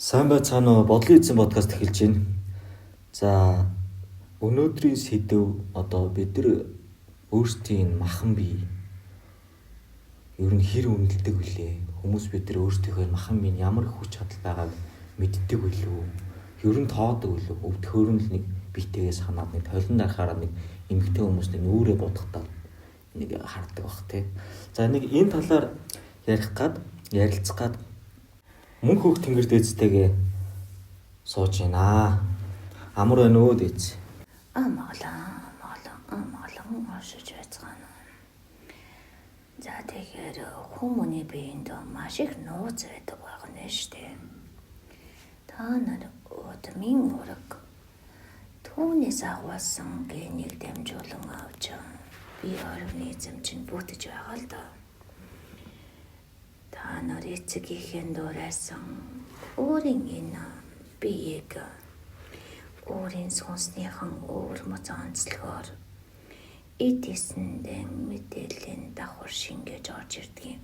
Сайн байцгаана уу? Бодлын эзэн подкаст эхэлж байна. За өнөөдрийн сэдэв одоо бид нар өөрсдийн махан бие ер нь хэр үнэлдэг вүлээ? Хүмүүс бид нар өөрсдийнхөө махан бие ямар хүч чадал байгааг мэддэг үлээ? Ер нь тоодог үлээ? Өвдөхөр нь л нэг биетэйгээ санаад нэг толон дарахаараа нэг эмгтэй хүмүүс нэг нүрээ бодохтаа нэг хардаг бах тий. За нэг энэ талаар ярилцах гад мөн хөөх тэнгэр дээдстэйгээ сууж байна. Амар байна уу дээдс? Амгалан оршиж байцгаана. За тэгэхээр хүмүүний биеинд маш их нууц байдаг байна шүү дээ. Та нар удмын ураг түүнээс агуулсан генийг дамжуулан авч бие организм чинь бүтэж байгаа л да. Та нар эцэгийнхэн дуурайсан өөрийн энэ биеийг өөрийн сүнснийхэн өөр моц онцлогоор эдисэндээ мэдээллийн давхар шингээж орж ирдэг юм.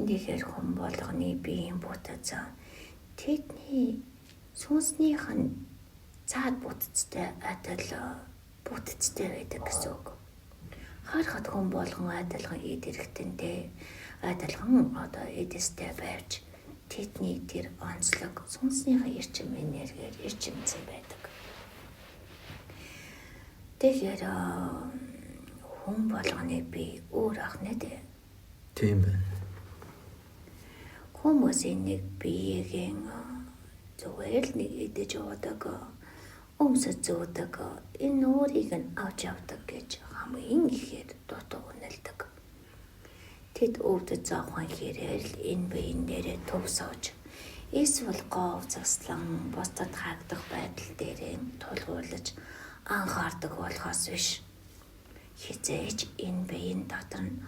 Тэгэхээр хүн болгоны биеийн бүтэц тэдний сүнснийхэн цаад бүтэцтэй адил бүтэцтэй байдаг гэсэн үг. Харахад хүн болгон адилхан эд хэрэгтэнтэй адилхан одоо эдэстэй байвч тэдний тэр онцлог сүнснийхэн эрчим энергиэр эрчимцэн байдаг. Тэгэхээр хүн болгоны бие өөр ах нэ. Тийм байна. Хүмүүсийн нэг биеийн зүгээр л нэг идэж уудаг, өмсөж зөөдөг, энэ өөрийг нь авч явдаг гэж хамгийн ихээр дутуу үнэлдэг. Тэд өвдөж зовхон хэрэл энэ биеийн дээрээ төв сууж эсвэл гов заслан бусдад хаагдах байдал дээрээ тулгуурлаж анхаардаг болохоос биш. Хизээж энэ биеийн дотор нь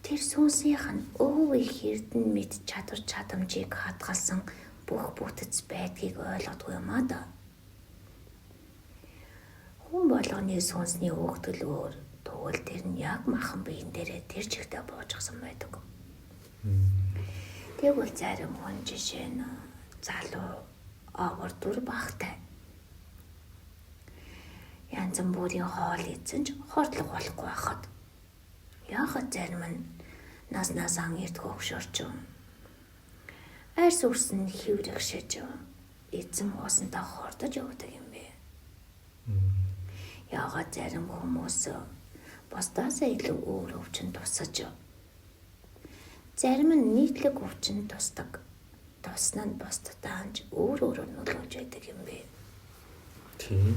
тэр сүнсийнх нь өвөө их эрдэн мэд чадвар чадамжийг хадгалсан бүх бүтэц байдгийг ойлгодгүй юм аа да. Хүн болгоны сүнсний өгдөлөөр тэгвэл тэр нь яг махан биеийн дээрээ тэр чигтээ буужсан байдаг. Тэгвэл зарим хүн жишээ нь залуу овор дүр багтай. Янз бүрийн хоол идсэн ч хордлого болохгүй байхад. Яагаад зарим нь наснаас ирдэг өгшөрч арьс үрсэн хөврөгшөж эзэн уусандаа хордож явдаг юм бэ? Яагаад зарим хүмүүс бусдаасаа илүү өөр өвчин тусаж зарим нь нийтлэг өвчин тусдаг. Туснаа нь бусдад анж өөр нөлөөлж байдаг юм бэ? Тийм.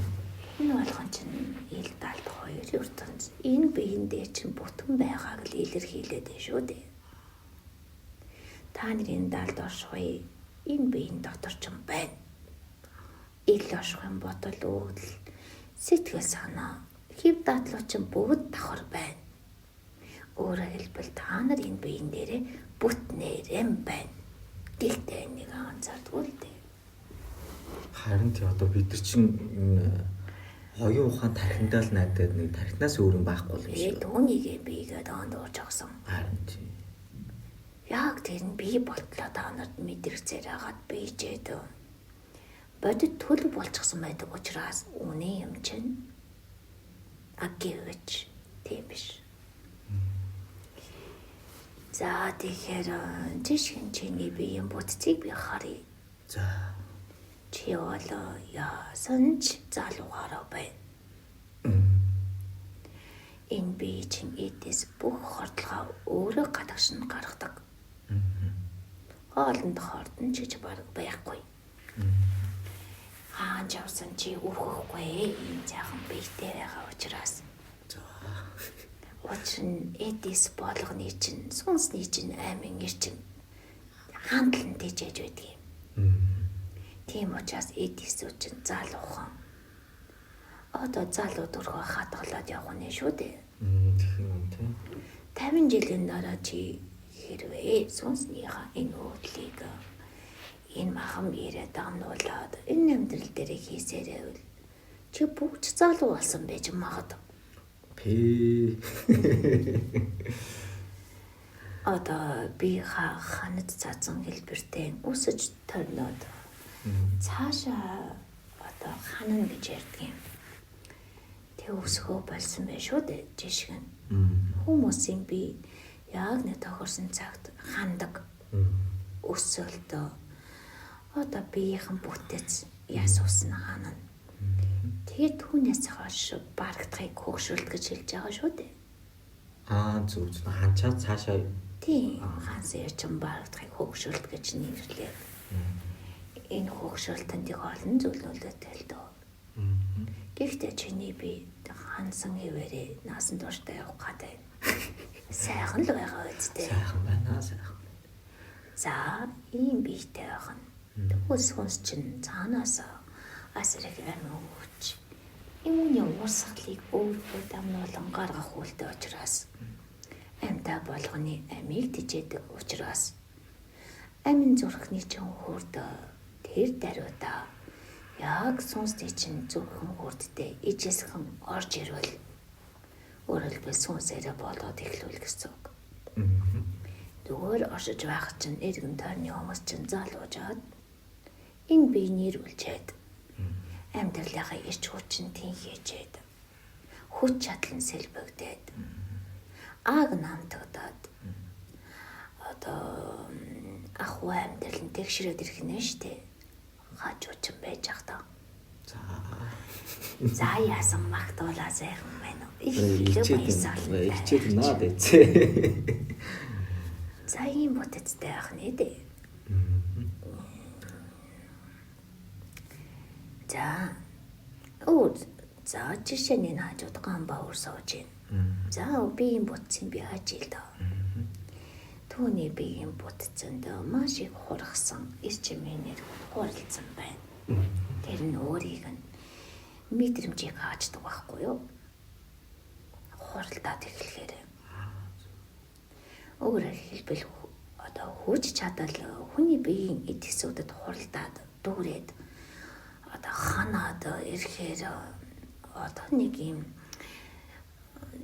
Энэ болгон чинь ил далд хоёр ертөнц энэ биеийн дээр чинь бүтэн байгааг л илэрхийлээд байна шүү дээ. Та нарын далд оршихуй энэ биеийн дотор ч юм байна. Ил оршихын бодол өвдөл сэтгэл санаа хэв дадлуучин бүгд давхар байна. Өөрөөр хэлбэл та нар энэ биеийн дээрээ бүтнээрэн байна. Гэхдээ нэг анзаардгүй л дээ. Харин тий одоо бид нар чинь хоёрын ухаан тархиндаа л найдаад нэг тархинаас өөр юм байхгүй юм шиг. Түүнийг биегээ доонд уурж авсан. Харин тий. Яг тэр нь бие болтлоо та нарт мэдэрчээр хагаад бийжээд бодит төлөв болчихсон байдаг учраас үнэ юм чинь агивч тийм биш. За тэгэхээр жишгэн чиний биеийн бүтцийг би харъя. За Чи бол яасан ч залуугаараа байна. Энэ бие чинь эдээс бүх хордлогоо өөрөө гадагшин гаргадаг. Хоолнд хордон чиж бараг байхгүй. Хаан жавсан чи өрхөхгүй энэ жаахан биетэй байгаа учраас. Учир нь эдээс болгоны чинь сүнсний чинь аймын эрчим хандлан тэжээж байдаг юм. Тийм учраас эдисүүд чинь залуухан. Одоо залуу дөргөө хадгалаад явганы шүү дээ. тийм. 50 жилийн дараа чи хэрвээ сүнснийхаа энэ өвдлийг энэ махан биеэрээ дамнуулаад энэ амьдрал дээр хийсээрээ чи бүгд залуу болсон байж магад. Пи. одоо би ханад цаазан хэлбэртэй өсөж торноод цаашаа одоо ханана гэж ярьдаг юм. Тэг өсгөө болсон байх шүү дээ. Жишг нь хүмүүсийн би яг нэг тохирсон цагт хандаг өсөөлтөө одоо биеийнхэн бүтэц ясуусан ханана. Тэгээд түүнээс хойш барагдахыг хөксөлт гэж хэлж байгаа шүү дээ. Зөв ханчаа цаашаа Тийм хансан ячин барагдахыг хөксөлт гэж нэрлээ. Энэ хөксөлтөндийг олон зүйлүүлээд хэлдэг. Гэхдээ чиний би хансан хэвээрээ наасан тууштай явах гэдэг. Сайхан л байгаа үстэй. сайхан байна сайхан. За ийм биетэй байх нь. Тэгвэл хүнс чинь цаанаас асрыг амин өгч. Үүний уурсгалыг өөрөөр дамнуулан гаргах үйлдэл учраас амьтаа болгоны амийг тижээдэг учраас амин зүрхний чинь хурд тэр даруйда яг сүнсний чинь зүрхэн хурдтэй ижисхэн орж ирвэл өөрөлдвөл сүнсээрээ болоод эхлүүл гэсэн үг. Зүгээр оршиж байх чинь эргэн тойрны хүмүүс чинь залуужаад энэ бие нэрвэлжээд амьдралынхаа ирч хүчин тэнхээжээд хүч чадлан сэлбэгдээд аг намтагдаад одоо ахуй амьдрал нь тэгшрээд ирэх нэ штэ хажуучин байж ах та. За яасан магтуулаа сайхан байна уу? Ичээд наад эцээ. За ийм бүтэцтэй байх нэ дээ. За жишээний хажууд гамбаа урсууж байна. За биеийн бүтцийн би ажил доо. Түүний биеийн бүтцэнд маш их хургасан эрчимээр хуралцсан байна. Тэр нь өөрийг нь мэдрэмжийг хааждаг байхгүй юу? Хуралдаад эхлэхээр. Өөрөөр хэлбэл одоо хүч чадал хүний биеийн эд хэсүүдэд хуралдаад дүүрээд одоо ханаад ирэхээр одоо нэг юм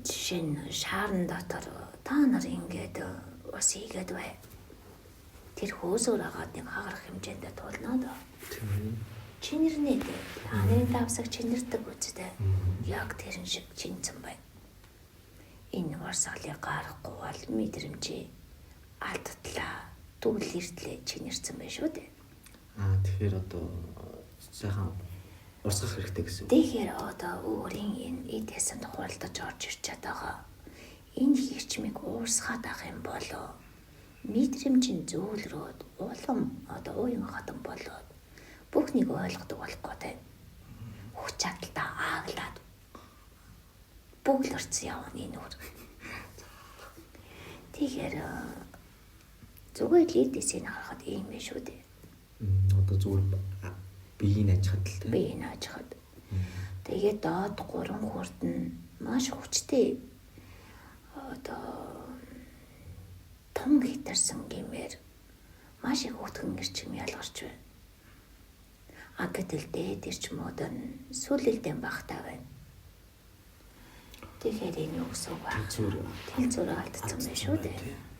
жишээ нь шаарн дотор та нар ингээд бас хийгээд бай. Тэр хөөсөөр агаад нэг хагарах хэмжээндээ тулнаад. Чинэрнээ ханарын давсаг чинэрдэг үстэй. Яг тэрэн шиг чинцэн байна. Энэ урсгалыг гарахгүй бол мэдрэмжээ алдтлаа, дүүлэртлээ чинэрсэн байх шүү дээ. Тэгэхээр одоо сайхан урсгах хэрэгтэй гэсэн үг. Тэгэхээр одоо өөрийн энэ эд хэсэнд хуралдаж орж ирч чадаагаа энэ хэрчмийг уурсгаад ах юм болоо мэдрэмжийн зөөлрөөд улам одоо уян хатан болоод бүхнийг ойлгодог болохгүй тань. Хүч чадалтаа ааглаад бүглэрсэн явна энэ өөр. Тэгэхээр зүгээр л эдээсийг харахад ийм байх шүү дээ. Одоо зүгээр биеийн аж чадалтай. Биеийн аж чадал. Тэгээд доод 3 хүрд нь маш хүчтэй одоо том хитэрсэн гэмээр маш их хөтгөн эрчим ялгарч байна. Гэтэл дээд эрчмүүд нь сүлэлдэн багтаа байна. Тэгэхээр энэ юу гэсэн үг вэ? Тэнцвэр алдсан байх шүү дээ.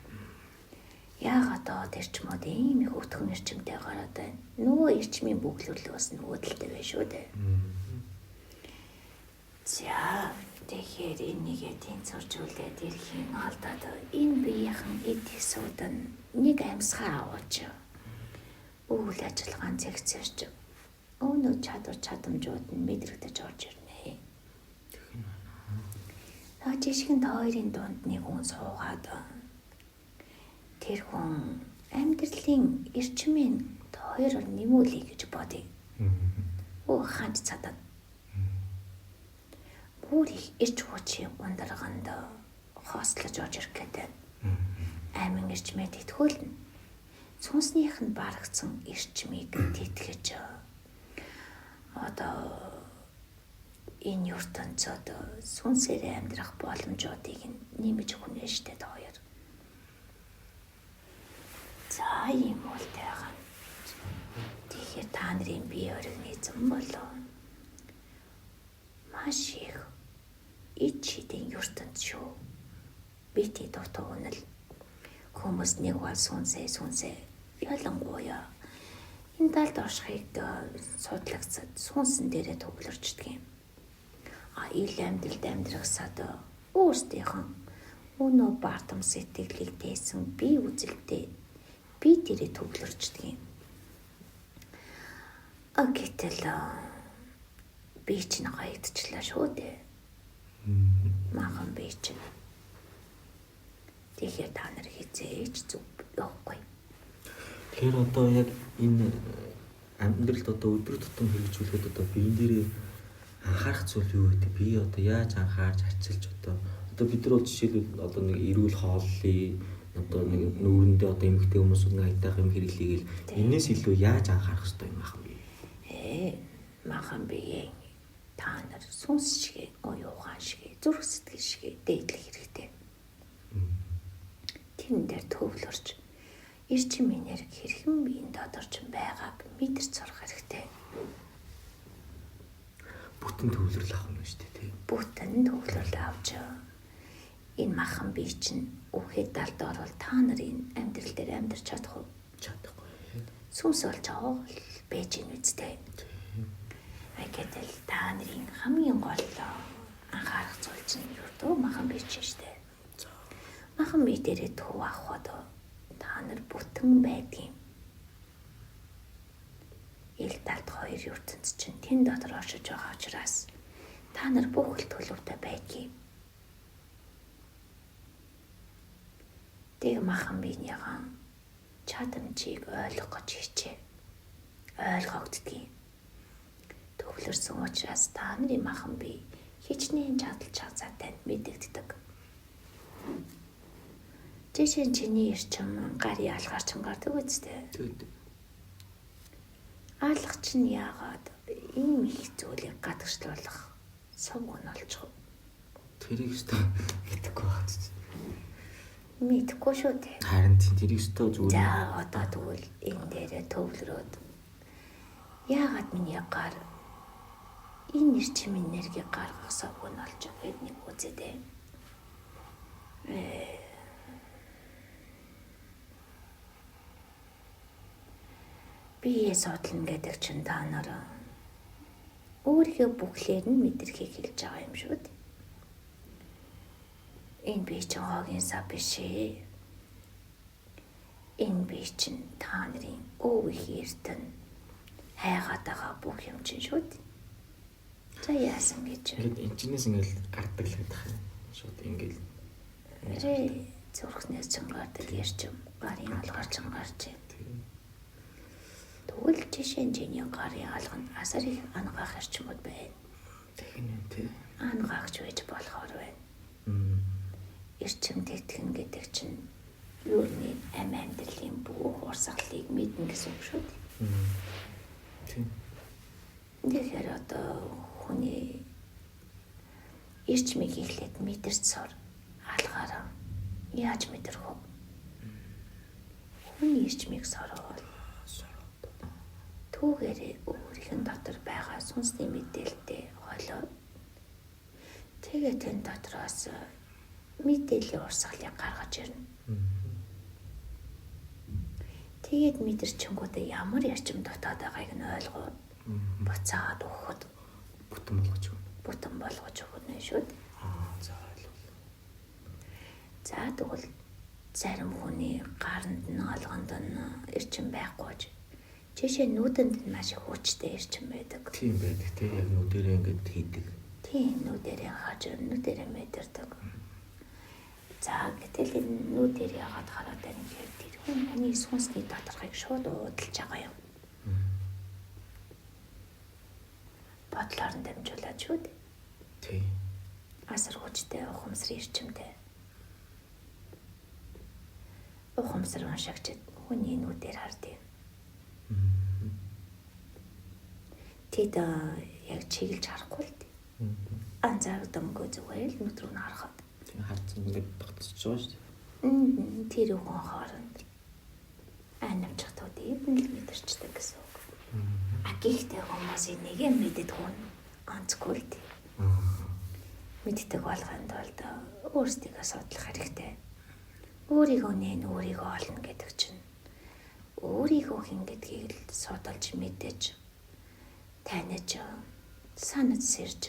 Яагаад доод эрчмүүд ийм их хөтгөн эрчимтэй гараад байна? Нөгөө эрчмийн бүглэрлөөс нөгөө талтай байх шүү дээ. За тэгэхээр энийгээ тэнцвэржүүлээд ирэхийн алдаад энэ биеийнхэн эд хэсүүд нь нэг амьсгаа аваач. Үйл ажиллагаан зэгцэрч өнөө чадвар чадамжууд нь мэдрэгдэж орж ирнэ. Жишгэн хоёрын дунд нэг хүн суугаад тэр хүн амьдралын эрчмийн хоёроор нэмүүлэе гэж бодъё. Ханч цадаад бүр их эрч хүчийн ундарганд хоослож орж ирэх гэдэг. Амин эрчмэд итгүүлнэ. Сүнснийх нь барагдсан эрчмийг тэтгэж одоо энэ ертөнцид сүнсээрээ амьдрах боломжуудыг нэмэж өгнө штэ хоёр. За ийм бол тайгаа. Тэгэхээр та нарын бие организм болоо маш их ичидийн ертөнц шүү. Бити дутуу үнэл Хүмүүс нэг бол сүнсээ ялангуяа энэ талд оршихыг судлагдсад сүнсэн дээрээ төвлөрчдөг юм. Ил амьдралд амьдрахсад өөрсдийнх нь өнөө бардам сэтгэлийг дээсэн бие үзэлтэй би дээрээ төвлөрчдөг юм. Гэтэл би чинь хаягдчихлаа шүү дээ. Махан би чинь. Тэгэхээр та нар хизээж зүг явахгүй. Тэгэхээр одоо яг энэ амьдралд одоо өдөр тутам хэрэгжүүлэхэд одоо биен дээрээ анхаарах зүйл юу гэдэг? Би одоо яаж анхаарч ачилж одоо бид нар бол жишээлбэл одоо нэг эрүүл хооллыг одоо нэг нүүрэндээ одоо эмэгтэй хүмүүс нэг айтайх юм хэрэглэгээл энэс илүү яаж анхаарах хэрэгтэй юм аах бэ? Махан би та нар сүнс шиг, оюухан шиг, зүрх сэтгэл шиг дээдлэх хэрэгтэй. Тэн дээр төвлөрч эрчим энерги хэрхэн биеийн додорч байгааг мэдэрч сурах хэрэгтэй. Бүтэн төвлөрөл авах юм шүү дээ. Бүтэн төвлөрөл авч энэ махан бие чинь үхээд далд орвол та нарын амьдрал дээр амьдарч чадах уу? Чадахгүй. Сүнс болж байгаа л байж ийн үстэй. Гэтэл та нарын хамгийн гол анхаарах зүйл чинь юу махан бие чинь шүү дээ. Махан бие дээрээ төв авахд та нар бүтэн байдгийн. Ил талд хоёр ертөнц чинь тэн дотор оршиж байгаа учраас та нар бүх л төлөвтэй байдгийн. Тэг махан биенийгаа чадамжийг ойлгох гэж хичээ. Ойлгогддгийг. Төвлөрсөн учраас та нарын махан бие хичнээн чадалж хазаатай мэдэгддэг. Жишээ нь чиний эрчим гарын алгаар чангардаг үстэй. Алах чинь яагаад ийм их зүйлийг гадагшлуулах сувг нь олчих вэ? Тэрийг өстө мэдэхгүй байгаа ч. Мэдхгүй шүү дээ. Харин тэрийг өстө зүгээр. За одоо тэгвэл энэ дээрээ төвлөрөөд яагаад миний гар энэ эрчим энерги гаргах сувг нь олж байгааг нэг үзээ дээ. Бие судлана гэдэг чинь та нар өөрийнхөө бүхлээр нь мэдрэхийг хэлж байгаа юм шүү дээ. Энэ бие чинь хогийн сав биш ээ. Энэ бие чинь та нарын өв их эрдэнэ хайгаад байгаа бүх юм чинь шүү дээ. За яасан гэж. Ингээд энэчнээс ингээд гардаг л гэдэг юм. Шууд ингээд зүрхнээс чангардаг эрчим гарын алгаар чангарч байна. Тэгвэл жишээ нь чиний гарын алганд асар их ангаах эрчимүүд байна. Тэгнэ тий. Ангаагч байж болохоор байна. Эрчим тэтгэн гэдэг чинь юуны амьдралын бүх урсгалыг мэднэ гэсэн үг шүү дээ. Тийм. Тэгэхээр одоо хүний эрчмийг ихлээд мэдэрч сор алгаараа яаж мэдэрх вэ? Хүний эрчмийг сороод түүгээрээ өөрийнх нь дотор байгаа сүнсний мэдээлэлтэй хойлоо. Тэгээд энэ дотроос мэдээллийн урсгалыг гаргаж ирнэ. Тэгээд мэдэрчингүүдээ ямар ярчим дотоод байгааг нь ойлгоод буцаад өгөхөд бүтэн болгож өгнө шүү дээ. За ойлголоо. За тэгвэл зарим хүний гаранд нь алганд нь эрчим байхгүй. Жишээ нь нүдэнд нь маш их хүчтэй эрчим байдаг. Тийм байдаг тий. Яг нүдэрээ ингээд хийдэг. Тийм нүдэрээ хааж нүдэрээ мэдэрдэг. За гэтэл энэ нүдэрээ яагаад хараад байна гэхээр тэр хүний сүнсний доторхыг шууд уудалж байгаа юм. Бодлоор нь дамжуулаад шүү дээ. Тий. Асар хүчтэй ухамсарын эрчимтэй. Ухамсар уншаагч хүний нүдээр хардыг. Тэд яг чиглэж харахгүй л дээ. Анзаардаг зүгээр л нүд рүү нь харахад. Тийм харцсан ингээд тогтсож байгаа шүү дээ. Тэр хүн хооронд анамчхтууд ийм л мэдэрчдэг гэсэн үг. Гэхдээ хүмүүс энийг мэддэг хүн онцгүй л дээ. Мэддэг болгонд бол өөрсдийгөө судлах хэрэгтэй. Өөрийгөө нээн өөрийгөө олно гэдэг чинь өөрийгөө хэн гэдгийг л судалж мэдээж таньж санаж сэрж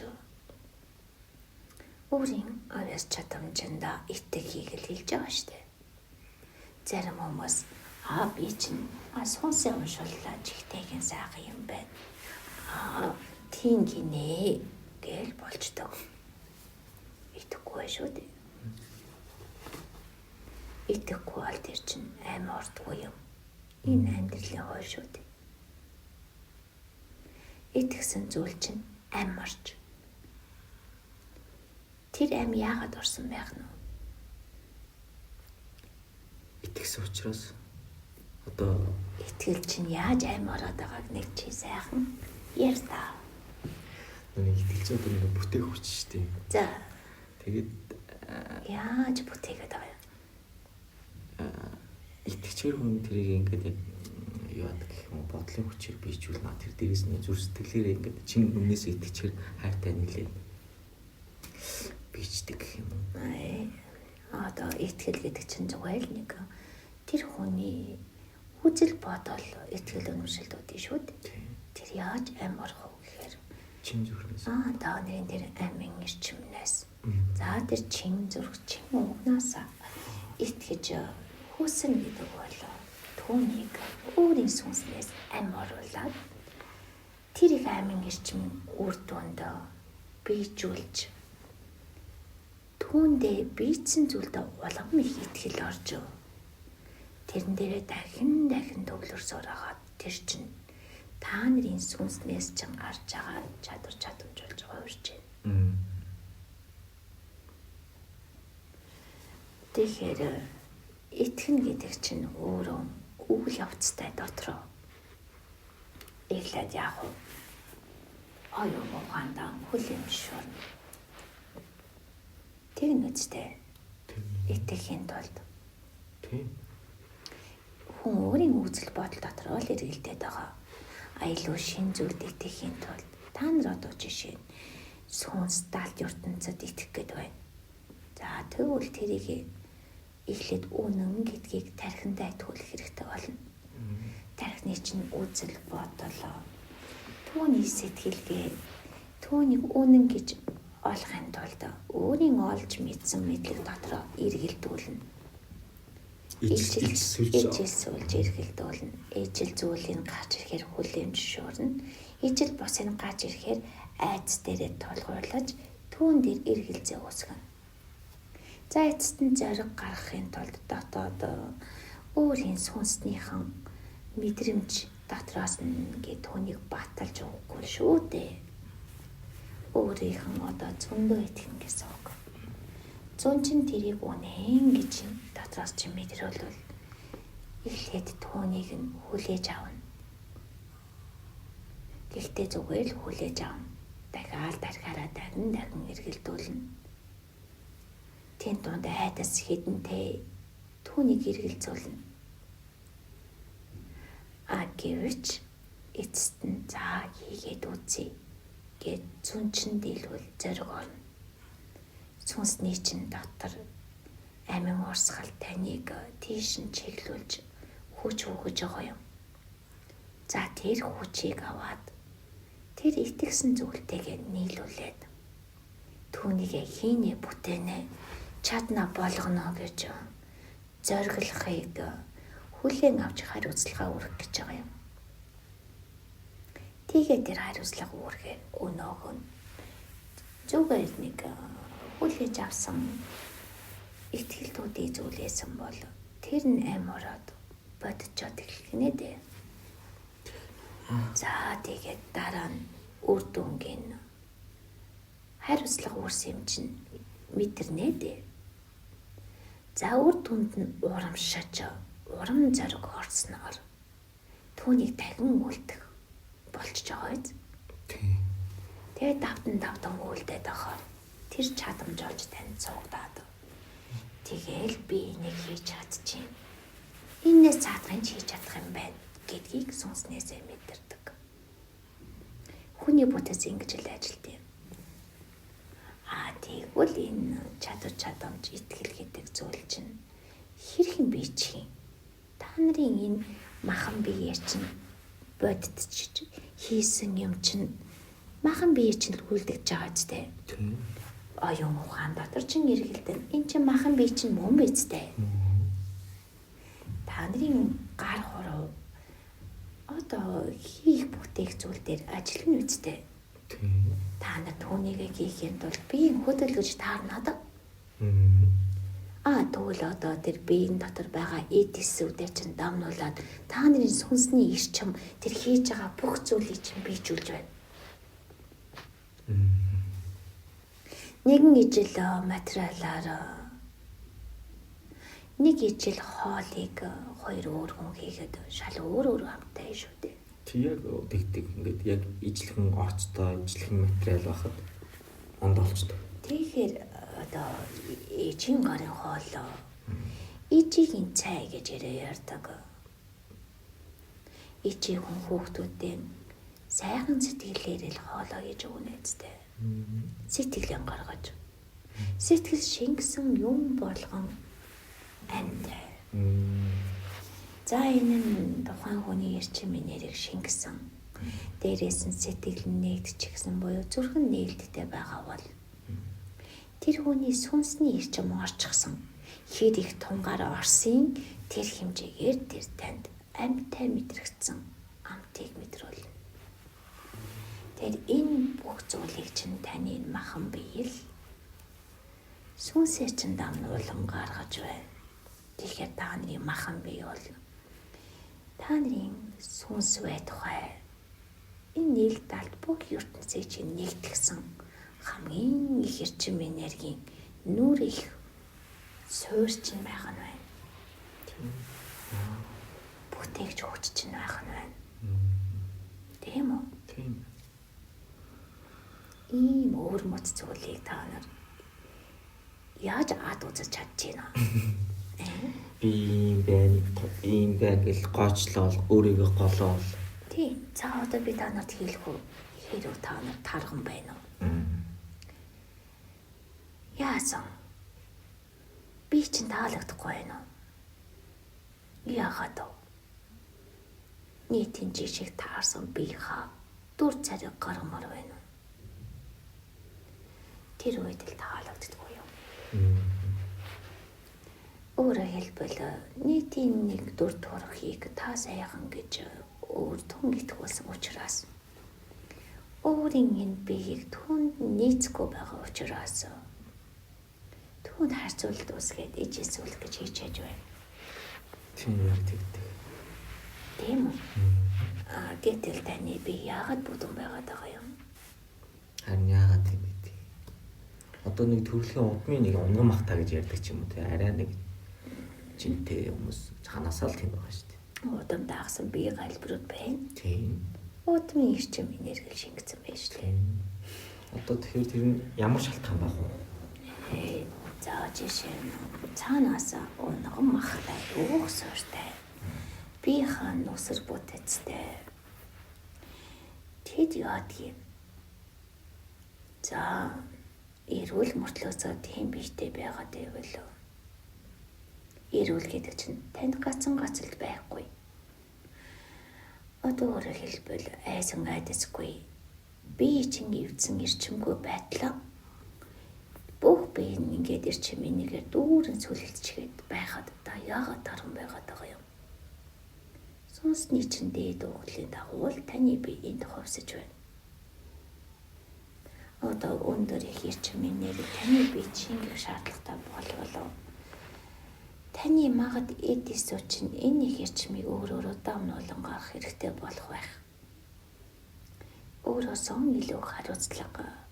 өөрийн авяас чадамжиндаа итгэхийг л хэлж байгаа шүү дээ. Зарим хүмүүс би чинь сонсын уншууллаа чихтэйгэн сайхан юм байна. Тийм гинэ гэл болчдог. Итгэхгүй шүү дээ. Итгэхгүй бол тэр чинь амь ордгүй юм. Энэ амьдралын хой шүү дээ. Итгэсэн зүйл чинь амь орж. Тэр амь яагаад орсон байх нь? Итгэсэн учраас одоо Итгэл чинь яаж амь ороод байгааг нэг чи сайхан яар та. нэг итгэж одоо нэг бүтээх хүч шүү дээ. За. Тэгээд Яаж бүтээгээд байгаа юм? итгэжээр хүн тэрийг ингээд яг юу яадаг гэх юм бодлын хүчээр бийжүүлнэ. Тэр дээрээс нь зүр сэтгэлээрээ ингээд чин өмнөөс итгэжээр хайртай нийлээд бийждэг гэх юм. Одоо итгэл гэдэг чинь зүгээр л нэг тэр хүний үзэл бодол итгэл үнэмшилдүүд шүү дээ. Тэр яаж амь орох вэ гэхээр Чин зүрхнээс. Дааны тэр амин ирчмнээс. За тэр чин зүрх чин угнаас итгэж хүсэн гэдэг бол түүнийг өөрийн сүнснээс амь оруулаад тэр их амин ирчм үр дүнд бийжүүлж түүндээ бийцэн зүйлд улам их итгэл орж тэрэн дээрээ дахин төвлөрсөөр хагаад тэр чинь та нарын сүнснээс ч гарч байгаа чадвар чадамж болж байгаа үрж байна. Тэгэхээр итгэн гэдэг чинь өөрөө үйл явцтай дотроо эхлээд яг оюун ухаандаа хүлэмжшүүрнэ. Тэгнэцтэй итгэхийн тулд хүн өөрийн үзэл бодол дотроо л эргэлдээд байгаа. Аялуу шин зүйлд итгэхийн тулд та нар одоо жишээ нь сүнс далд ертөнцид итгэх гээд байна. За тэгвэл тэрийг эхлээд үнэн гэдгийг тархиндаа итгүүлэх хэрэгтэй болно. Тархины чинь үзэл бодол, түүний сэтгэлгээ, түүнийг үнэн гэж олохын тулд өөрийн олж мэдсэн мэдлэг дотроо эргэлдүүлнэ. Ижил сүлж эргэлдүүлнэ. Ижил зүйлийг гарч ирэхээр хүлэмжшүүрнэ. Ижил босыг гарч ирэхээр айц дээрээ тулгуурлаж түүн дээр эргэлзээ үүсгэнэ. За эцэст нь зориг гаргахын тулд дотоод өөрийн сүнснийхэн мэдрэмж дотроос нь ингээд түүнийг баталж өгөхгүй шүү дээ. Өөрийнх нь одоо зөндөө итгэн гэсэн үг. Зүүн чин тэрийг үнэн гэж дотроос чи мэдрүүлвэл эхлээд түүнийг нь хүлээж авна. Гэхдээ зүгээр л хүлээж авна. Дахиараа дахин эргэлдүүлнэ. Тэн донд айдас хідэнтэй түүнийг эргэлзүүлнэ. Гэвч эцэст нь за хийгээд үзье гэд зүүн чин дийлвэл зориг орно. Сүнсний чин дотор амин урсгал таныг тийш нь чиглүүлж хүч өгөж байгаа юм. За тэр хүчийг аваад тэр итгэсэн зүйлтэйгээ нийлүүлээд түүнийг хийнэ бүтээнэ чадна болгоно гэж зориглохыг хүлээн авч хариуцлага өргөх гэж байгаа юм. Тэгээд тэр хариуцлага үүргээр өнөөх нь зүгээр нэг хүлээж авсан итгэлтүүдийн зүйлээсэн бол тэр нь амь ороод бодцоод эхлэх нэ дээ. За тэгээд дараа нь үр дүнгийн хариуцлага үүрсэн юм чинь мэдэрнэ дээ. За үр дүнд нь урамшиж урам зориг орсноор түүнийг дахин үлдэх болчихж байгаа биз. Тэгээд давтан үлдээд байгаа. Тэр чадамж олж тань цугдаад. Тэгээл би энийг хийж чадчихээн. Иннээс цаадахын хийж чадах юм байна гэдгийг сүнснээсээ мэдэрдэг. Хүний бүтэц ингэж л ажилт юм. Тэгвэл энэ чадамж итгэл гэдэг зүйл чинь хэрхэн бий чинь та нарын энэ махан биеэр чинь бодитч хийсэн юм чинь махан биеэр чинь үлдэж байгаа зү. Тийм. Оюун ухаан дотор чинь эргэлдэн энэ чинь махан бие чинь мөн бидтэй. Та нарын гар хуруу одоо хийх бүтээх зүйл дээр ажиллана үстэй. Тийм. Та нар түүнийг хийхэд бол биеийн хөдөлгөж таарнаад. Тэгвэл одоо тэр биеийн дотор байгаа эдисүүдээр чинь дамнуулаад та нарын сүнсний эрчим тэр хийж байгаа бүх зүйлийг чинь биежүүлж байна. Нэгэн ижил материалаар нэг ижил хоолыг хоёр өөр хүн хийгээд шал өөр хамттай шүү дээ. Тэг яг тэгдэг ингээд яг ижлэхэн орцтой ижлэхэн материал байхад онд олчдог. Тэгэхээр одоо ижийн гарын хоол ижигийн цай гэж ярьдаг. Ижи хүн хүүхдүүдийн сайхан сэтгэлээр л хоолоо хийж өгнө үстэй. Сэтгэлэн гаргаж. Сэтгэл шингэсэн юм болгон амьд. За энэ нь тухайн хүний эрчимийн нэрийг шингэсэн. Дээрээс нь сэтгэл нэгдчихсэн буюу зүрхэн нээлттэй байгаа бол тэр хүний сүнсний эрчим орчихсон. Хэд их тунгаар орсын тэр хэмжээгээр тэр танд амьтай мэдрэгдсэн амтыг мэдрүүлнэ. Тэр энэ бүх зүйлийг чинь таны махан бие л сүнсээ чинь дамнуулан гаргаж байна. Тэгэхээр таны махан бие бол та нарын сүнс бай тухай энэ нийл талд бүх ертөнцийг чинь нэгтгэсэн хамгийн их эрчим энергийн нүр их суурч байгаа нь байна. Бүтээгч хүч чинь байгаа нь байна. Тийм үү? Тийм. Ийм өөр мэт зүйлийг та нар яаж ад үзэж чадчихна? Би ийм байна гэл гоочлол өөрийгөө голоол. Тийм. За одоо би та нарт хэлэх үү? Хэрэг та нар тарган байна уу? Яасан? Би чинь таалагдахгүй байна уу? Яагаад вэ? Нийтийн жишг таарсан би хаа дүр цариг гаргамаар байна уу? Тэр үед л таалагддаггүй юу? Өөрөөр хэлбэл нийтийн нэг дүр төрхийг та сайхан гэж өөр тун итгүүлсэн учраас өөрийн энэ биеийг түүнд нийцэхгүй байгаа учраас түүнд харьцуулалт үүсгээд ижээсүүлэх гэж хичээж байна. Тийм яг тэгдэг. Тийм үү? Гэтэл таны бие яагаад бүдүүн байгаад байгаа юм? Харин яагаад тийм бэ? Одоо нэг төрөлхийн удмын нэг унган махта гэж ярьдаг ч юм уу те арай нэг жинтэй хүмүүс ханаасаа л тийм байгаа шүү дээ. Удам даагсан бие галбирууд байна. Тийм. Удмын эрчим энерги шингэсэн байж лээ. Одоо тэгэхээр тэр нь ямар шалтгаан байх вэ? За жишээ нь цаанаас унган махтай уух сууртай. Би хаан нүсэр бүтэцтэй. Тэд яадгийг. За эрүүл мөртлөөсөө тийм бийтэй байгаад байвал эрүүл гэдэг чинь танд гацсан гацалт байхгүй. Одоо өөрөөр хэлбэл айсан айдасгүй бие чинь эвдсэн эрчимгүй байдлаа бүх бие нь ингээд эрчим энийгээр дүүрэн сүлэлцчихэд байхад та яагаад таран байгаад байгаа юм? Сүнсний чинь дээд углын дагуу таны бие энд ховсож байна. Одоо өндөр их эрчим энерги таны бие шингэх шаардлагатай болвол таны магад эдисүү чинь энэ их эрчмийг өөрөөрөө дамнуулан гарах хэрэгтэй болох байх. Өөрөөсөө илүү хариуцлага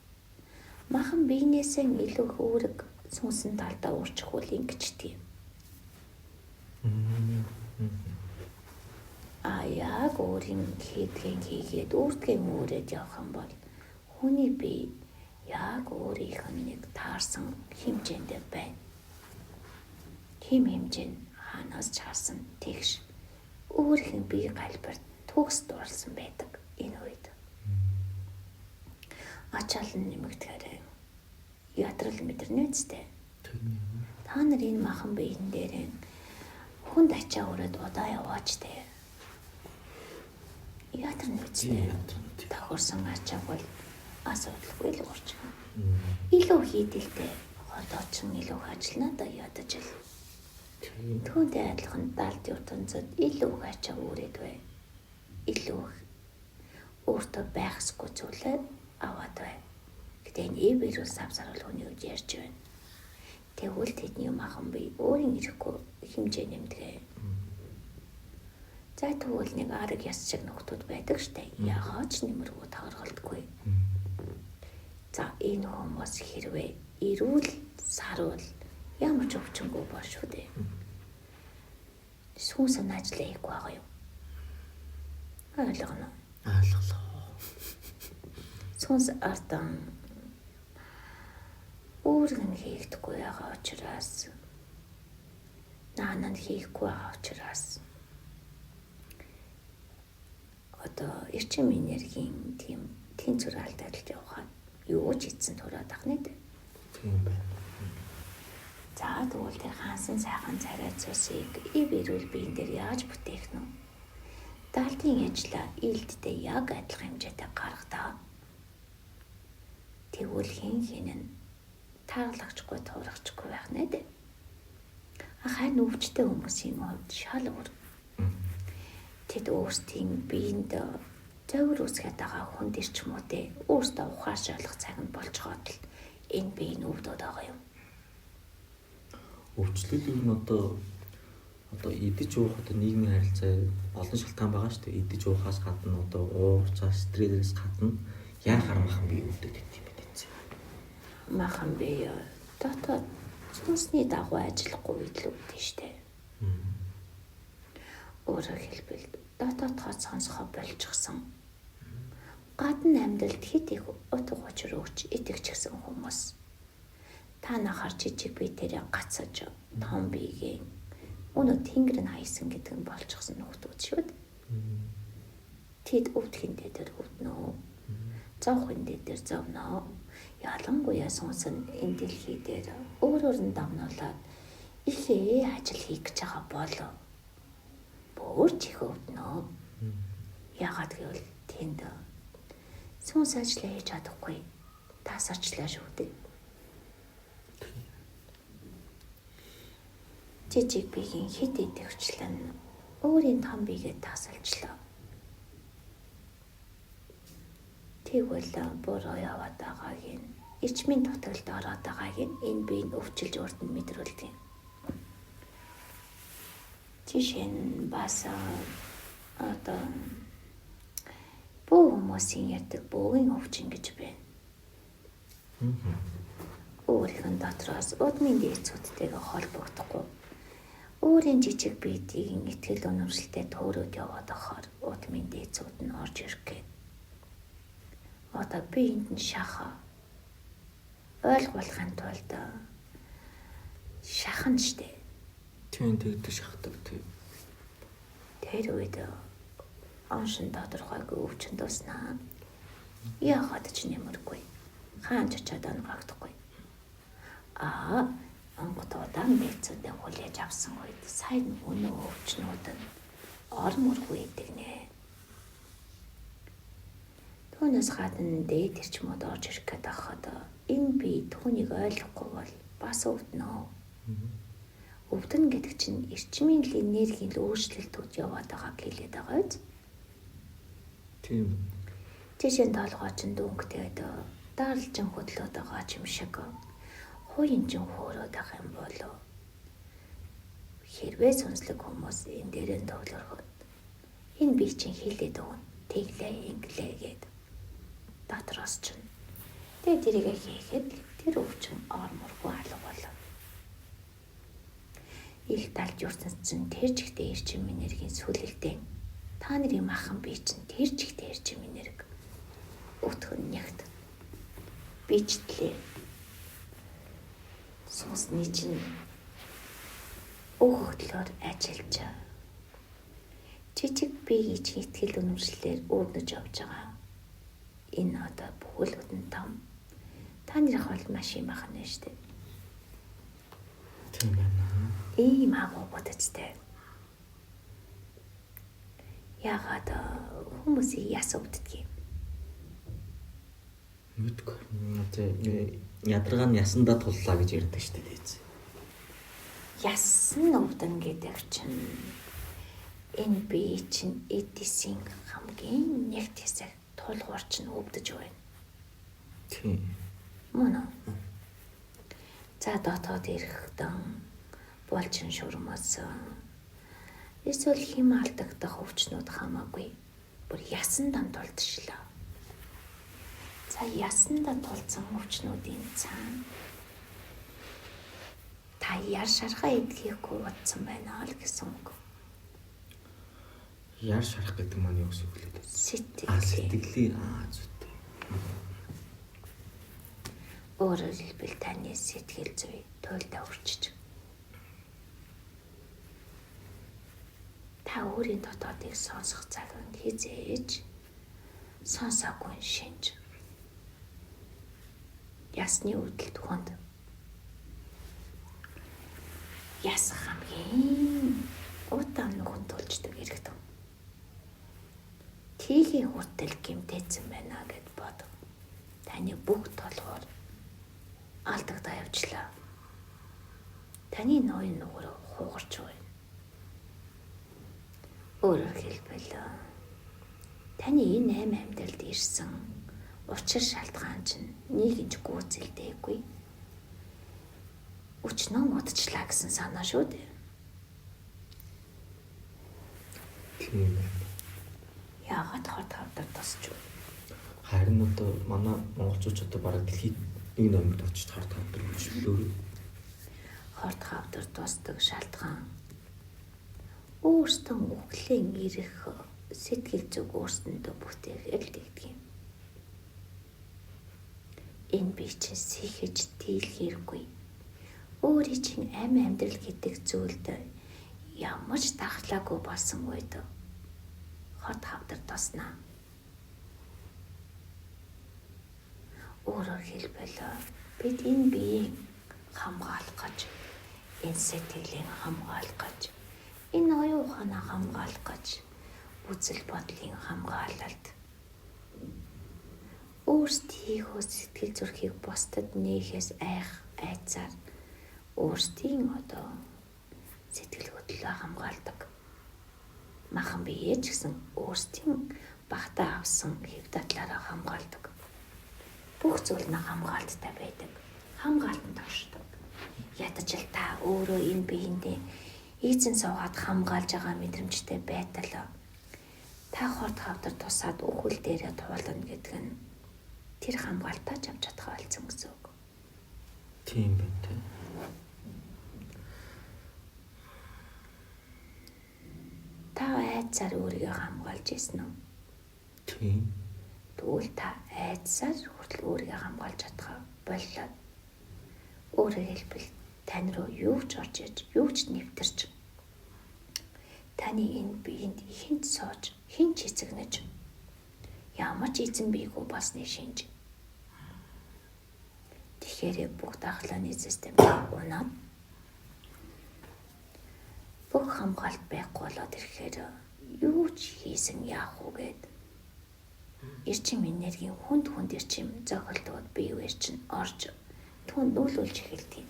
махан биенээсээ илүү үүрэг сүнсэн талдаа уурчих үл ингэждэг юм. Яг өөрийн хийдгийг хийгээд үрдгийн үүрээд явах юм бол хүний бие яг өөрийнх нь нэг таарсан хэмжээнд байна. Хим хэмжээнд хаанаас ч харсан тэгш өөрийнх нь бие галбирт төгс дурлсан байдаг энэ үед. Ачаал нь нэмэгдэхээр ядрал мэдэрнэ үстэй. Та нар энэ махан биен дээр Хүнд ачаа өрөөд удаа яваач дээ. Яатрын үстэй. Тохирсон ачааг бол асуудалгүй л урч. Илүү хийдэлтэй хотоочин илүү ажиллана да ядаж л. Түүнтэй адилхан далд ертөнцөд илүү их ачаа өрөөд бай. Илүү их өөртөө байхсгүй зүйлээ аваад бай. Гэтэ энэ эвэрүүл савсарал хүний үед ярьж байна. Тэгвэл тэдний махан бий өөрийн ирэхгүй хэмжээ нэмдэгэ. За тэгвэл нэг арга яс шиг нөхдүүд байдаг штэ. Яагаад ч нэмэргүй тааргалдаггүй. За энэ хүмүүс хэрвээ ирүүл сарвал ямар ч өвчнгүй бол шүү дээ. Сүүн санаачлаа хийх байгаа юу? Ойлгоно. Ойлголоо. Сүүнс артан өөргөн хийгдэхгүй байгаа учраас наанад хийхгүй байгаа учраас одоо эрчим энергийн тийм тэнцвэр алдагдж явахад юу ч хийсэн тураад ахна дээ. Тийм байна. За тэгвэл тэр хаансан сайхан царай цусыг ив ирүүл биен дээр яаж бүтээх нь вэ? Даалтын ажлаа илддээ яг адилхан хэмжээтэй гаргадаа. Тэгвэл хин нь таалагчгүй туурахчгүй байх нэ дээ. Харин өвчтэй хүмүүсийн хувьд шал өөр. Тэд өөрсдийн биеинд зовир үсгээд байгаа хүнд ирчмүүдээ өөртөө ухаашаалах цаг нь болж байгаа л энэ биеийн өвдөд байгаа юм. Өвчлөл юу н одоо идэж уух одоо нийгмийн харилцаа олон шалтгаан байгаа шүү дээ. Идэж уухаас гадна одоо уур стресс гадна яахаар махан бие өвдөд гэдэг юм бэ? Махан бие дотоод сүнсний дагуу ажиллахгүй л өвдөн штэ. Өөрөөр хэлбэл дотоодхоо сонсохоо болчихсон. Гадна амьдралд хит их утга учир өгч итгэж гисэн хүмүүс. Та нахаар жижиг бие тэрэ гацаж том биеийн өнөө тэнгэр нь хайсан гэдэг нь болчихсон нөхдүүд шүү дээ. Тэд өвдөхөндөө тэр өвднө. Зовхондөө тэр зовноо. Ялангуяа сүнс нь энэ дэлхий дээр өөрөөр нь давнуулаад ихээ ажил хийх гэж байгаа болоо. Бүр чих өвднө. Яагаад гэвэл тэнд сүнс ажил хийж чадахгүй. Тасарчлаа шүү дээ. Жижиг биеийн хэд идэвчлэн өөрийн том биегээ тасалчлаа. Тэгвэл буруу яваад байгааг нь ичмийн дутагд ороод байгааг нь энэ биеийг өвчилж урд нь мэдрүүлдэг. Жишээ нь бас одоо бүх хүмүүсийн ярьдаг бөөгийн өвчин гэж байна. Өөрийнх нь дотроос удмын дээцүүдтэйгээ холбогдохгүй. Өөрийн жижиг биедийн итгэл үнэмшилтэй төөрөөд яваад ахаар удмын дээцүүд нь орж ирэх гээд. Одоо би энд нь шахаа ойлгуулахын тулд шахан штэ. Тийм тэгдэг шахдаг тийм. Тэр үед оншин тодорхойгүй өвчин дуснаа. Яагаад ч нэмэргүй. Хаанч очиад онгогдохгүй. Онгодуудаа мэдсэндээ хүлээж авсан үед сайн өнөө өвчнүүд нь орморгүй идэг нэ. Түүнээс гадна дээд эрчмүүд орж ирэх гээд байхад энэ бие түүнийг ойлгохгүй бол бас өвднө. Өвдөн гэдэг чинь эрчмийн энергийн өөрчлөлтүүд яваад байгааг хэлээд байгаа биз? Тийм. Жишээ нь толгойч нь дөнгөтэйд даарлжин хөдлөөд байгаа юм шиг. Хуйнжин хөөрөөд ах юм болоо. Хэрвээ сүнслэг хүмүүс энэ дээрээ төвлөрөхөд энэ бие чинь хилээд өгнө. Тэглээ инглээ гээд дотроос чинь. Тэгээд тэрийг хийхэд тэр өвчин орморгүй алга болоо. Их талж юрсан чинь тэр чигтээ эрчим энергийн сүлэлтэй. Та нарын махан бие чинь тэр чигтээ эрчим энерги өтгөн нягт. Бичтлээ. Сүнсний чинь өгөхлөөр ажиллаж жижиг биеийн чинь итгэл үнэмшлэлээр өрнөж явж байгаа. Энэ одоо бүхэлд нь том. Та нарыг бол маш юм ахна штэ. Тийм байна. Ийм агуу бодцтой. Яагаад хүмүүсийг яс өвддөг юм? Мэдгүй. Ядаргаа нь ясандаа туллаа гэж ярьдаг шүү дээ. Яс нь өвдөн гэдэг чинь энэ бие чинь эдисийн хамгийн нэгт хэсэг тулгуур чинь өвдөж байна. Тийм. Мөн үү? За дотоод ирэхдэн булчин шүрмэс эсвэл хэм алдагдах өвчнүүд хамаагүй бүр ясандаа тулдчихлаа. За ясандаа тулцсан өвчнүүдийн цаана та яар шархаа идхийхгүй утсан байна л гэсэн үг. Яар шарах гэдэг маань юу гэсэн үг лээ? Сэтгэлийн зүйтэй. Өөрөөр хэлбэл таны сэтгэл зүй туйлдаа өрчиж. Та өөрийн дотоодыг сонсох цагт хизээж сонсоогүй шинж. Ясны үүдэлт хүнд. Яс хамгийн удаан нүхэнд тулждаг хэрэгтэн. Тигийн хүртэл гимтээсэн байна гэд бод. Таны бүх толгоор алдагдаа явчлаа. Таны ноён нүгөр хугарч байна. Өөрөөр хэлбэл таны энэ аим амьдралд ирсэн учир шалтгаан чинь нийгэмж гүйцэлдээгүй. Өчнөө модчлаа гэсэн санаа шүү дээ. Тийм. Яагаад хот хавдар тосч вэ? Харин одоо манай монголчууд одоо бараг дэлхийд нэг номерд очиж хот хавдар гэж лөө. Хот хавдар тосдог шалтгаан өөртөө үхлийн ирэх сэтгэл зүг өөрсөндөө бүтээхээр л дэгдэг юм. Энэ би чинь сэхэж дийлхэргүй. Өөрийн чинь амь амьдрал гэдэг зүйлд ямар ч дахлаагүй болсон үед хот хавдар тосноо. Өөрөөр хэлбэл бид энэ биеийг хамгаалах гэж, энэ сэтгэлийг хамгаалах гэж, энэ оюун ухаанаа хамгаалах гэж үзэл бодлын хамгаалалт өөрсдийнхөө сэтгэл зүрхийг бусдад нээхээс айцаар өөрсдийн одоо сэтгэл хөдлөлөө хамгаалдаг. Махан бие ч гэсэн өөрсдийн багтаа авсан хэв татлаараа хамгаалдаг. Бүх зүйл нь хамгаалттай байдаг. Хамгаалтанд оршдог. Ядаж л та өөрөө энэ биендээ эзэн суугаад хамгаалж байгаа мэдрэмжтэй байтал та хот хавдар тусаад үхэл дээрээ туулна гэдэг нь тэр хамгаалтаа авч чадхаа болсон гэсэн үг. Тийм байна. Та айцаар өөрийгөө хамгаалж ирсэн үү? Тийм. Тэгвэл та айцаар хүртэл өөрийгөө хамгаалж чадхаа боллоо. Өөрөөр хэлбэл тань руу юу ч орж иж, юу ч нэвтэрч таны энэ биеинд хинт сууж, хинч эцэгнэж ямар ч эзэн бийгүй болсны шинж. Тэгэхээр бүх дахлааны систем унаад бүх хамгаалт байхгүй болоод ирэхээр юу ч хийсэн яах вэ гэд эрчим энергийн хүнд эрчим зохилтууд биеэр чинь орж түн нүүлүүлж эхэлдэг.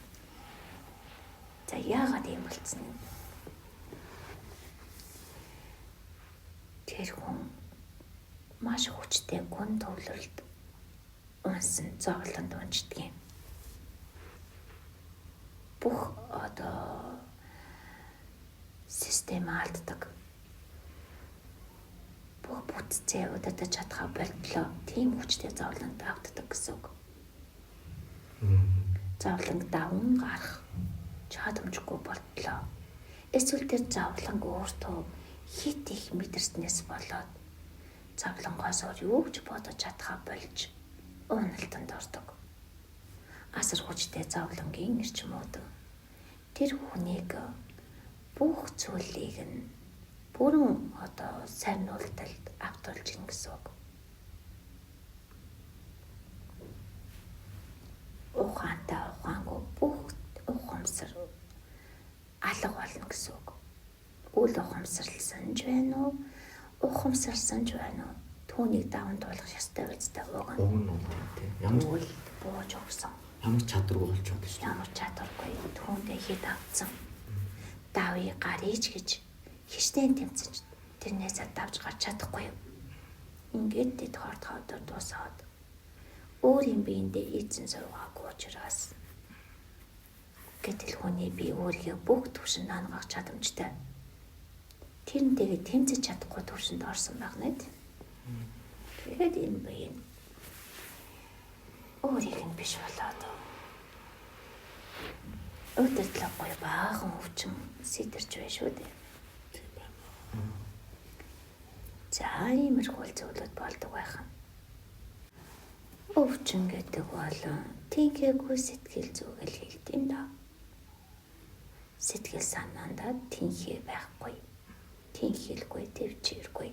За яагаад юм болцсон юм? Тэр хүн маш хүчтэй гүн төвлөрөлд унсан зовлонд унждаг юм. Бүх одоо систем алддаг. Бүх бүтцээ удаатай чадхаа болтлоо. Тийм хүчтэй зовлонд автдаг гэсэн үг. Зовлонг даван гарах чадамжгүй болтлоо. Эсвэл тэр зовлонг өөртөө хит их мэдэрснээс болоод зовлонгоос юу ч бодож чадхаа болж уналтанд ордог. Асар хүчтэй зовлонгийн эрчмүүд тэр хүнийг бүх зүйлийг нь бүрэн одоо сайн нуулталд автуулж гин гэсэн үг. Ухаантай ухаангүй бүх ухамсар алга болно гэсэн үг. Үл ухамсарлсан ч байна уу? ухамсарсан ч байна уу? Түүнийг даван туулах ёстой биз дээ уг нь. Уг нь тий. Ямар Үйл бууж өгсөн. ямар чадваргүй болж байгаа шүү. Ямар чадваргүй түүндээ хэд авцсан. Давыг гарыч гэж хичнээн тэмцэж тэрнээс давж гарч чадахгүй юу? Ингээд тэд хордохоор дуусаад өөр юм биендээ эзэн суугаагүй учраас гэтэл хүний бие өөрийгөө бүх түвшинд хангах чадамжтай. Тэрнтэйгээ тэмцэж чадахгүй түвшинд орсон байх нэт. Тэгээд энэ бие өөрийг нь биш болоод өдөртлөхгүй баахан өвчин сэтэрч байна шүү дээ. За иймэрхүү зүйлүүд болдог байх. Өвчин гэдэг бол тэнхээгүй сэтгэл зүгэл хэлдэм да. Сэтгэл санаандаа тэнхээ байхгүй. Тэнхэлгүй, төвчээргүй.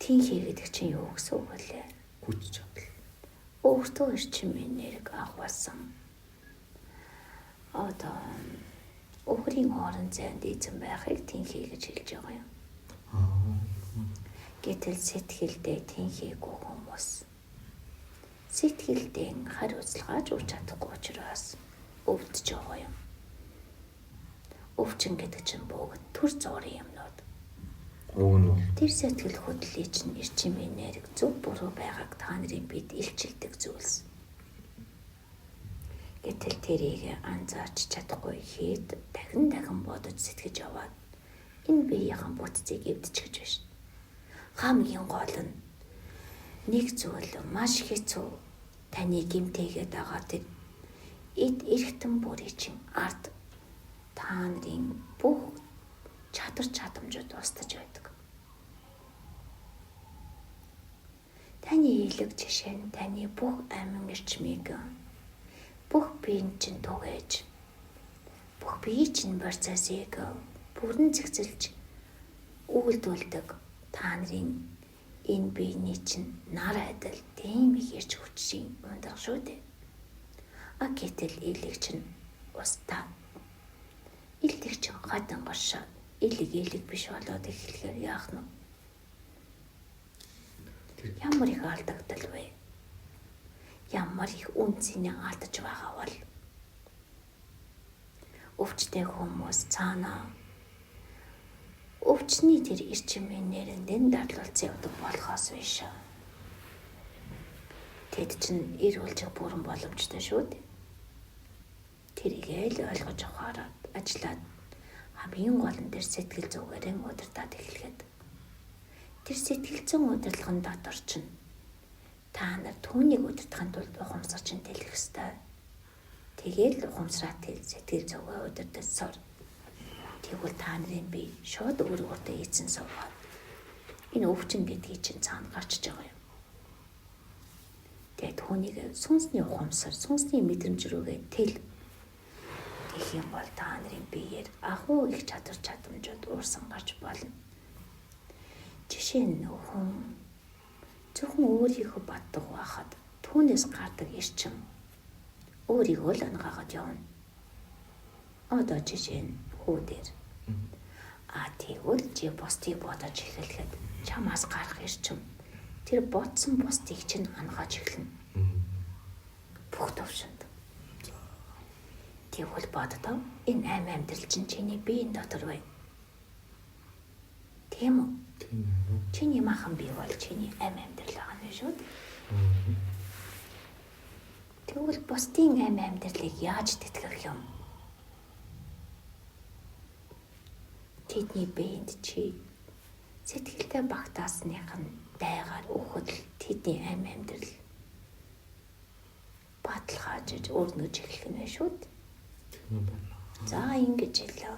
Тэнхээ гэдэг чинь юу гэсэн үг вэ? Хүч чадал. Өөртөө эрчимийн нэрийг агуулсан. Одоо өхрийн хоорон зайд эзэн байхыг тэнхээ гэж хэлж байгаа юм. Гэтэл сэтгэлдээ тэнхээгүй хүмүүс сэтгэлдээ хариуцлагаж өгч чадахгүй учраас өвдөж байгаа юм. Өвчин гэдэг чинь бүгд төр зургийн юмнууд. Уг нь бол Тэр сэтгэл хөдлөлийн чинь эрчимийн нэрийг зөв буруу байгааг та нарын бид илчилдэг зүйлс. Гэтэл тэрийг анзаарч чадахгүй хэд дахин бодож сэтгэж яваад энэ биеийн бүтцийг эвдчих гэж байна. Хамгийн гол нь нэг зүйл маш хэцүү таны гимтээгээд байгаа тэр эд эрхтэн бүрийн чинь ард та нарын бүх чадвар чадамжууд устж байдаг. Таны хэлэг жишээ нь таны бүх амин эрчмийг бүх биеийн чинь түгээж бүх биеийн чинь процессыг бүрэн зэгцэлж үйлдүүлдэг та нарын энэ биений чинь нар адил тийм их ирж хүчийн ундаг шүү дээ. Гэтэл элэг чинь устаа. Элэг чинь гадан гаршаад элэг биш болоод эхлэхээр яах нь? Ямар их алдагдал вэ? Ямар их үнцнийг алдаж байгаа бол өвчтэй хүмүүс цаанаа өвчний тэр эрчимийн нэрэндэн дарлуулсан явдаг болохоос биш. Тэд чинь эрүүлжих бүрэн боломжтой шүү дээ. Тэрийг л ойлгож авахаар ажиллаад хамгийн гол нь тэр сэтгэл зүгээрээ удирдах эхлэхэд тэр сэтгэл зүйн удирдлагын дотор чинь та нар түүнийг удирдахын тулд ухамсар чинь тэлэх ёстой. Тэгээд л ухамсараа тэл сэтгэл зүгээ удирдахсаар тэгвэл та нарын бие шууд өөрөөрөө эзэн суугаад энэ өвчин гэдгийг чинь цаана гарчиж байгаа юм. Тэгээд түүнийг сүнсний ухамсар, сүнсний мэдрэмж рүүгээ тэл гэх юм бол та нарын биеэр агуу их чадвар чадамжууд уурсан гарч болно. Жишээ нь хүн зөвхөн өөрийгөө боддог байхад түүнээс гардаг эрчим өөрийгөө л ангаагаад явна. Одоо жишээ нь хүүдээр. Тэгвэл чи бусдыг бодож эхлэхэд чамаас гарах эрчим тэр бодсон бусдыг чинь ангааж эхэлнэ. Бүх төвшөнд. Тэгвэл боддоо энэ аим амьдрал чинь чиний биеийн дотор байна. Тийм үү? Чиний махан бие бол чиний аим амьдрал байгаа нь шүү дээ. Тэгвэл бусдын аим амьдралыг яаж тэтгэх юм? Тэдний биед чи сэтгэлдээ багтаасных нь дайгаар өгөхөд тэдний аим амьдрал баталгаажиж өрнөж эхлэх нь шүү дээ. За ингэж хэлээ.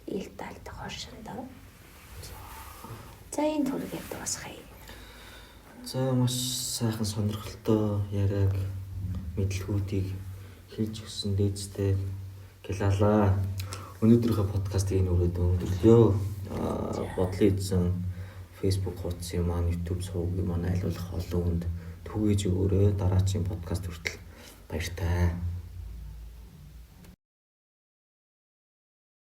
Ил талд хоршондоо. За энэ түргээд дуусгая. За маш сайхан сонирхолтой яриаг мэдлгүүдийг хийж өгсөн дээдстэй гэлалаа. Өнөөдрийнхөө подкастыг энэ үрээд өндөрлөө. Бодлын эзэн Facebook хуудсын маань YouTube сувгийн маань айлуулах олон хүнд түгээж өгөөрэй. Дараагийн подкаст хүртэл баяртай.